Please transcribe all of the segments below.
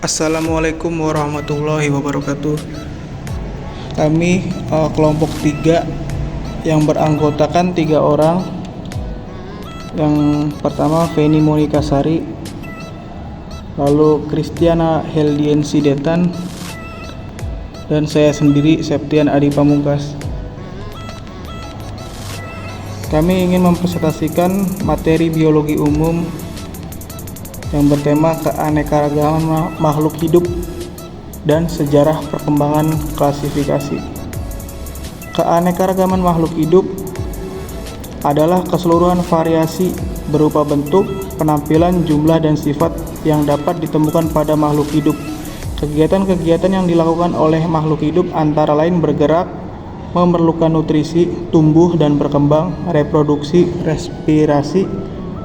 Assalamualaikum warahmatullahi wabarakatuh. Kami kelompok 3 yang beranggotakan 3 orang. Yang pertama Feni Monika Sari, lalu Kristiana Heldiensi Detan, dan saya sendiri Septian Adi Pamungkas. Kami ingin mempresentasikan materi biologi umum yang bertema keanekaragaman makhluk hidup dan sejarah perkembangan klasifikasi. Keanekaragaman makhluk hidup adalah keseluruhan variasi berupa bentuk, penampilan, jumlah, dan sifat yang dapat ditemukan pada makhluk hidup. Kegiatan-kegiatan yang dilakukan oleh makhluk hidup antara lain bergerak, memerlukan nutrisi, tumbuh dan berkembang, reproduksi, respirasi,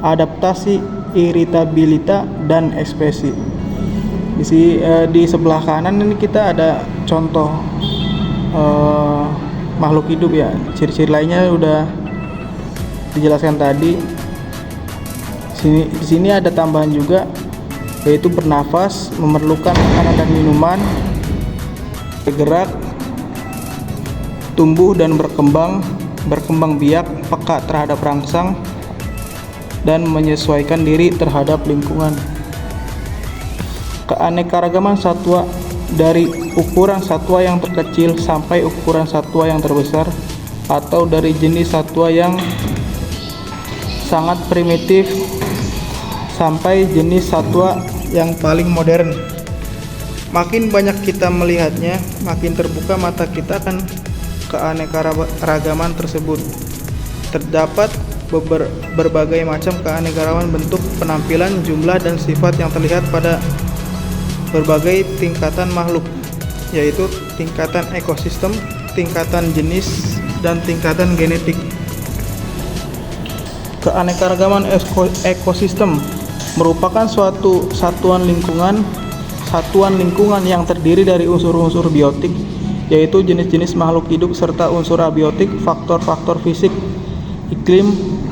adaptasi, iritabilitas, dan ekspresi. Di sebelah kanan ini kita ada contoh makhluk hidup ya. Ciri-ciri lainnya udah dijelaskan tadi. Di sini ada tambahan juga, yaitu bernafas, memerlukan makanan dan minuman, bergerak, tumbuh dan berkembang biak, peka terhadap rangsang, dan menyesuaikan diri terhadap lingkungan. Keanekaragaman satwa dari ukuran satwa yang terkecil sampai ukuran satwa yang terbesar, atau dari jenis satwa yang sangat primitif sampai jenis satwa yang paling modern. Makin banyak kita melihatnya, makin terbuka mata kita akan keanekaragaman tersebut. Terdapat berbagai macam keanekaragaman bentuk, penampilan, jumlah, dan sifat yang terlihat pada berbagai tingkatan makhluk, yaitu tingkatan ekosistem, tingkatan jenis, dan tingkatan genetik. Keanekaragaman ekosistem merupakan suatu satuan lingkungan yang terdiri dari unsur-unsur biotik, yaitu jenis-jenis makhluk hidup serta unsur abiotik, faktor-faktor fisik, iklim,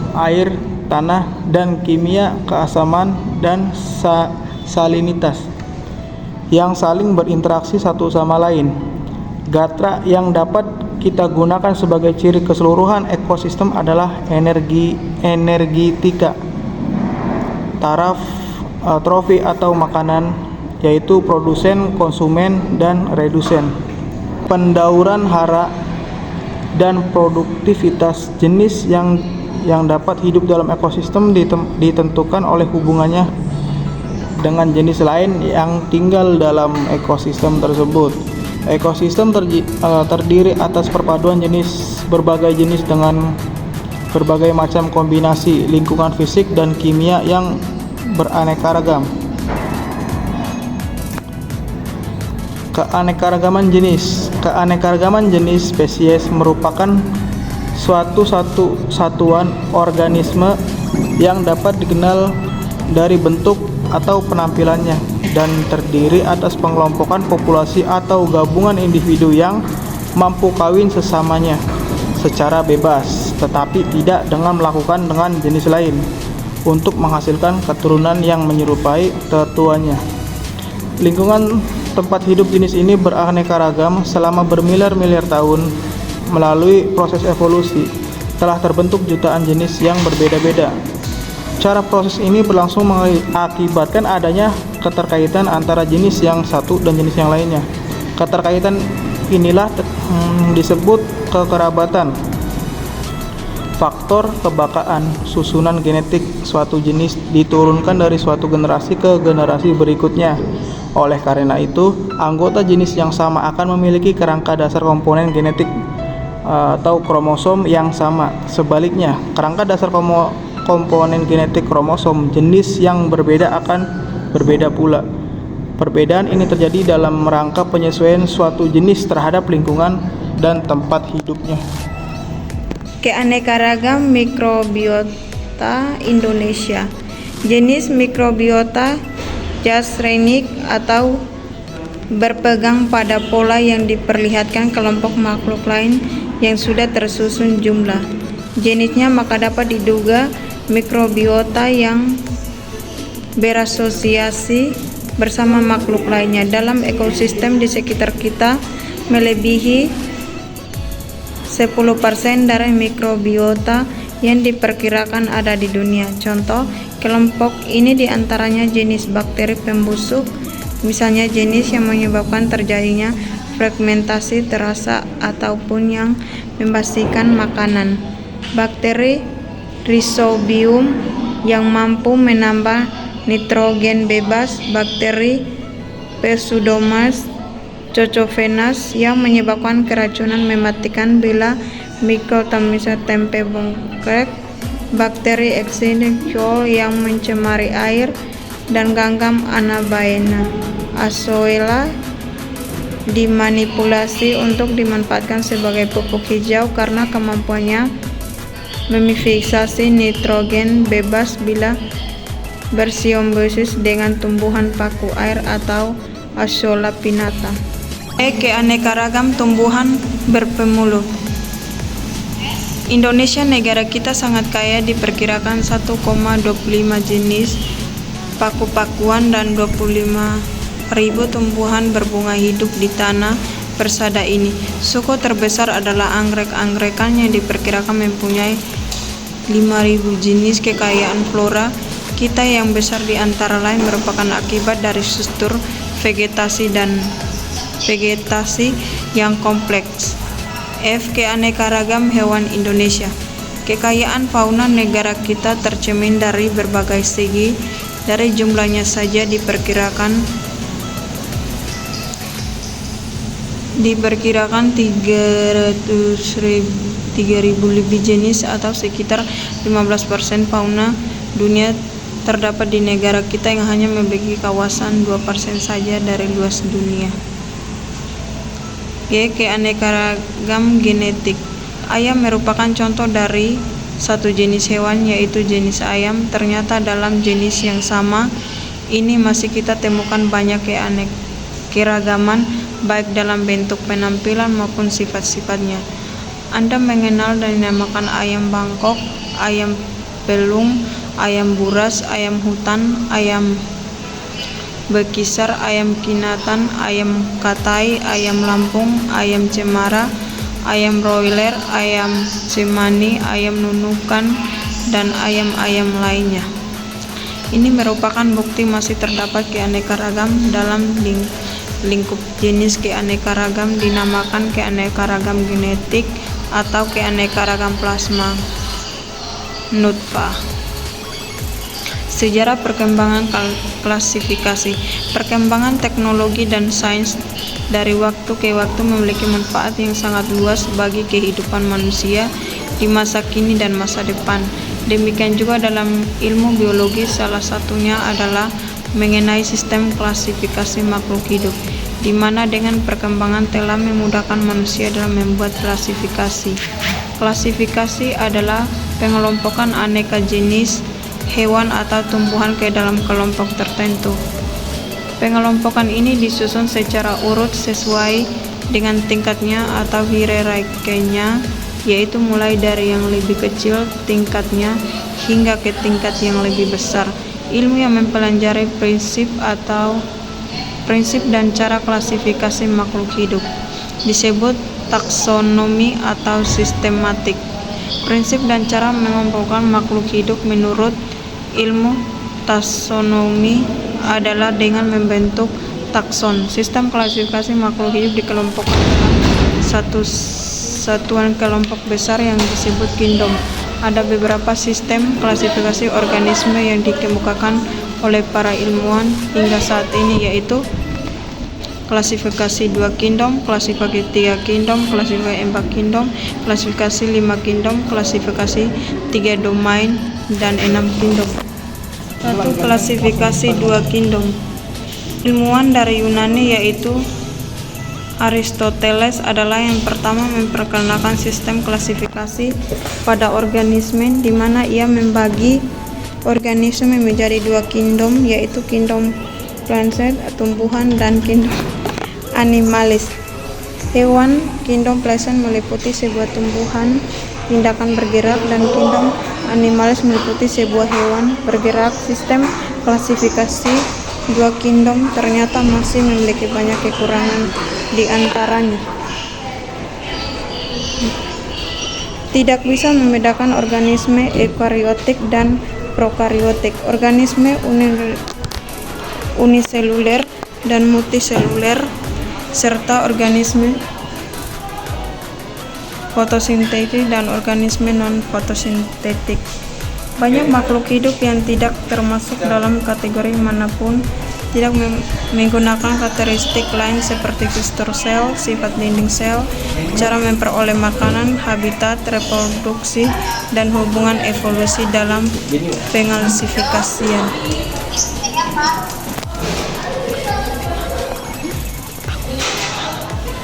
air, tanah, dan kimia, keasaman, dan salinitas yang saling berinteraksi satu sama lain. Gatra yang dapat kita gunakan sebagai ciri keseluruhan ekosistem adalah energetika, taraf, trofi atau makanan, yaitu produsen, konsumen, dan redusen. Pendauran hara dan produktivitas jenis yang dapat hidup dalam ekosistem ditentukan oleh hubungannya dengan jenis lain yang tinggal dalam ekosistem tersebut. Ekosistem terdiri atas perpaduan berbagai jenis dengan berbagai macam kombinasi lingkungan fisik dan kimia yang beraneka ragam. Keanekaragaman jenis spesies merupakan suatu satuan organisme yang dapat dikenal dari bentuk atau penampilannya dan terdiri atas pengelompokan populasi atau gabungan individu yang mampu kawin sesamanya secara bebas, tetapi tidak dengan melakukan dengan jenis lain untuk menghasilkan keturunan yang menyerupai tetuanya. Lingkungan tempat hidup jenis ini beraneka ragam selama bermiliar-miliar tahun. Melalui proses evolusi telah terbentuk jutaan jenis yang berbeda-beda. Cara proses ini berlangsung mengakibatkan adanya keterkaitan antara jenis yang satu dan jenis yang lainnya. Keterkaitan inilah disebut kekerabatan. Faktor kebakaan, susunan genetik suatu jenis diturunkan dari suatu generasi ke generasi berikutnya. Oleh karena itu, anggota jenis yang sama akan memiliki kerangka dasar komponen genetik atau kromosom yang sama. Sebaliknya, kerangka dasar komponen genetik kromosom jenis yang berbeda akan berbeda pula. Perbedaan ini terjadi dalam rangka penyesuaian suatu jenis terhadap lingkungan dan tempat hidupnya. Keanekaragam mikrobiota Indonesia. Jenis mikrobiota Jasrenic atau berpegang pada pola yang diperlihatkan kelompok makhluk lain yang sudah tersusun jumlah jenisnya, maka dapat diduga mikrobiota yang berasosiasi bersama makhluk lainnya dalam ekosistem di sekitar kita melebihi 10% dari mikrobiota yang diperkirakan ada di dunia. Contoh, kelompok ini diantaranya jenis bakteri pembusuk, misalnya jenis yang menyebabkan terjadinya fragmentasi terasa ataupun yang membersihkan makanan. Bakteri Rhizobium yang mampu menambah nitrogen bebas, bakteri Pseudomonas cacophilus yang menyebabkan keracunan mematikan bila mikroorganisme tempe bengkek, bakteri Escherichia yang mencemari air, dan gangam Anabaena azoela dimanipulasi untuk dimanfaatkan sebagai pupuk hijau karena kemampuannya memiksasi nitrogen bebas bila bersimbiosis dengan tumbuhan paku air atau Azolla pinnata. Keanekaragam tumbuhan berpemulut. Indonesia, negara kita, sangat kaya, diperkirakan 1,25 jenis paku-pakuan dan 25.000 tumbuhan berbunga hidup di tanah persada ini. Suku terbesar adalah anggrek-angrekan yang diperkirakan mempunyai 5.000 jenis. Kekayaan flora kita yang besar di antara lain merupakan akibat dari struktur vegetasi yang kompleks. Keanekaragam hewan Indonesia. Kekayaan fauna negara kita tercermin dari berbagai segi. Dari jumlahnya saja diperkirakan 3.000 lebih jenis atau sekitar 15% fauna dunia terdapat di negara kita yang hanya memiliki kawasan 2% saja dari luas dunia. Keanekaragam genetik. Ayam merupakan contoh dari satu jenis hewan, yaitu jenis ayam. Ternyata dalam jenis yang sama ini masih kita temukan banyak keanekaragaman, baik dalam bentuk penampilan maupun sifat-sifatnya. Anda mengenal dan dinamakan ayam Bangkok, ayam pelung, ayam buras, ayam hutan, ayam bekisar, ayam kinatan, ayam katai, ayam Lampung, ayam cemara, ayam broiler, ayam cemani, ayam nunukan, dan ayam-ayam lainnya. Ini merupakan bukti masih terdapat keanekaragam dalam lingkup jenis keanekaragam dinamakan keanekaragam genetik atau keanekaragam plasma nutfah. Sejarah perkembangan klasifikasi. Perkembangan teknologi dan sains dari waktu ke waktu memiliki manfaat yang sangat luas bagi kehidupan manusia di masa kini dan masa depan. Demikian juga dalam ilmu biologi, salah satunya adalah mengenai sistem klasifikasi makhluk hidup, di mana dengan perkembangan telah memudahkan manusia dalam membuat klasifikasi. Klasifikasi adalah pengelompokan aneka jenis hewan atau tumbuhan ke dalam kelompok tertentu. Pengelompokan ini disusun secara urut sesuai dengan tingkatnya atau hierarkinya, yaitu mulai dari yang lebih kecil tingkatnya hingga ke tingkat yang lebih besar. Ilmu yang mempelajari prinsip dan cara klasifikasi makhluk hidup disebut taksonomi atau sistematik. Prinsip dan cara mengelompokkan makhluk hidup menurut ilmu taksonomi adalah dengan membentuk takson. Sistem klasifikasi makhluk hidup dikelompokkan dalam satu satuan kelompok besar yang disebut kingdom. Ada beberapa sistem klasifikasi organisme yang dikemukakan oleh para ilmuwan hingga saat ini, yaitu klasifikasi 2 kingdom, klasifikasi 3 kingdom, klasifikasi 4 kingdom, klasifikasi 5 kingdom, klasifikasi 3 domain, dan 6 kingdom. 1. Klasifikasi 2 kingdom. Ilmuwan dari Yunani yaitu Aristoteles adalah yang pertama memperkenalkan sistem klasifikasi pada organisme, di mana ia membagi organisme menjadi 2 kingdom, yaitu kingdom planet tumbuhan dan kingdom animalis. Hewan. Kingdom planet meliputi sebuah tumbuhan tindakan bergerak, dan kingdom animalis meliputi sebuah hewan bergerak. Sistem klasifikasi Dua kingdom ternyata masih memiliki banyak kekurangan di antaranya. Tidak bisa membedakan organisme eukariotik dan prokariotik. Organisme uniseluler dan multiseluler serta organisme fotosintetik dan organisme non-fotosintetik. Banyak makhluk hidup yang tidak termasuk dalam kategori manapun tidak menggunakan karakteristik lain seperti struktur sel, sifat dinding sel, cara memperoleh makanan, habitat, reproduksi, dan hubungan evolusi dalam pengklasifikasian.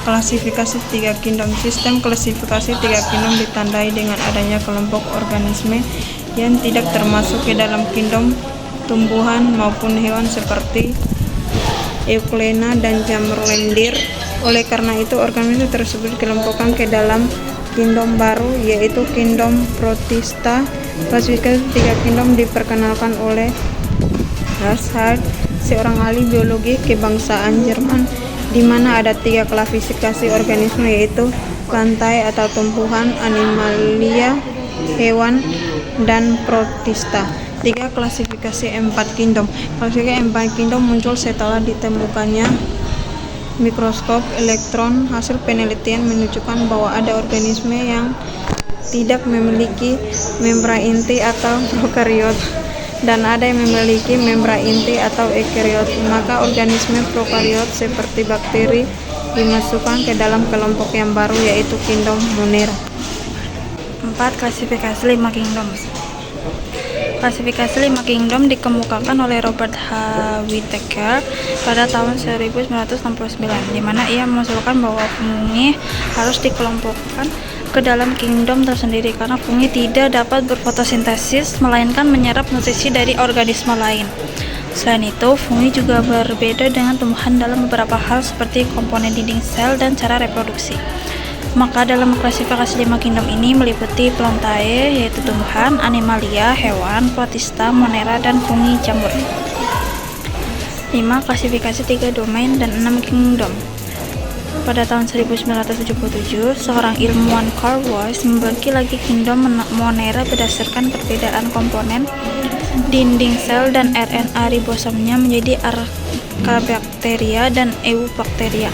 Klasifikasi tiga kingdom. Sistem klasifikasi tiga kingdom ditandai dengan adanya kelompok organisme yang tidak termasuk ke dalam kingdom tumbuhan maupun hewan seperti Euglena dan jamur lendir. Oleh karena itu, organisme tersebut dikelompokkan ke dalam kingdom baru, yaitu kingdom Protista. Klasifikasi tiga kingdom diperkenalkan oleh Rashard, seorang ahli biologi kebangsaan Jerman, di mana ada tiga klasifikasi organisme, yaitu lantai atau tumbuhan, animalia, hewan, dan protista. Tiga klasifikasi empat kingdom. Klasifikasi empat kingdom muncul setelah ditemukannya mikroskop elektron. Hasil penelitian menunjukkan bahwa ada organisme yang tidak memiliki membran inti atau prokariot dan ada yang memiliki membran inti atau ekariot. Maka organisme prokariot seperti bakteri dimasukkan ke dalam kelompok yang baru, yaitu kingdom Monera. 4. Klasifikasi 5 kingdom. Klasifikasi 5 kingdom dikemukakan oleh Robert H. Whittaker pada tahun 1969, di mana ia mengusulkan bahwa fungi harus dikelompokkan ke dalam kingdom tersendiri karena fungi tidak dapat berfotosintesis melainkan menyerap nutrisi dari organisme lain. Selain itu, fungi juga berbeda dengan tumbuhan dalam beberapa hal seperti komponen dinding sel dan cara reproduksi. Maka dalam klasifikasi 5 kingdom ini meliputi Plantae, yaitu tumbuhan, animalia, hewan, protista, monera, dan fungi jamur. 5. Klasifikasi 3 domain dan 6 kingdom. Pada tahun 1977, seorang ilmuwan Carl Weiss membagi lagi kingdom monera berdasarkan perbedaan komponen dinding sel dan RNA ribosomnya menjadi Archaebacteria dan Eubacteria,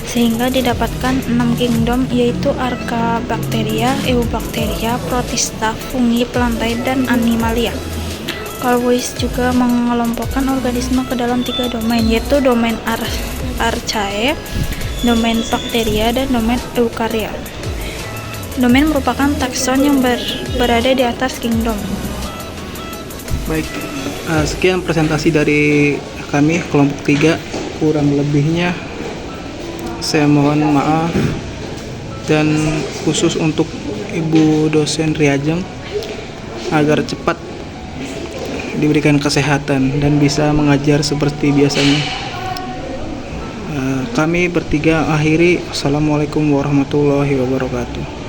sehingga didapatkan 6 kingdom, yaitu Archaebacteria, Eubacteria, protista, fungi, plantae, dan animalia. Carl Weiss juga mengelompokkan organisme ke dalam 3 domain, yaitu domain Archaea, domain bakteria, dan domain eukarya. Domain merupakan takson yang berada di atas kingdom. Baik, sekian presentasi dari kami kelompok 3. Kurang lebihnya saya mohon maaf, dan khusus untuk Ibu dosen Riajeng agar cepat diberikan kesehatan dan bisa mengajar seperti biasanya. Kami bertiga akhiri. Assalamualaikum warahmatullahi wabarakatuh.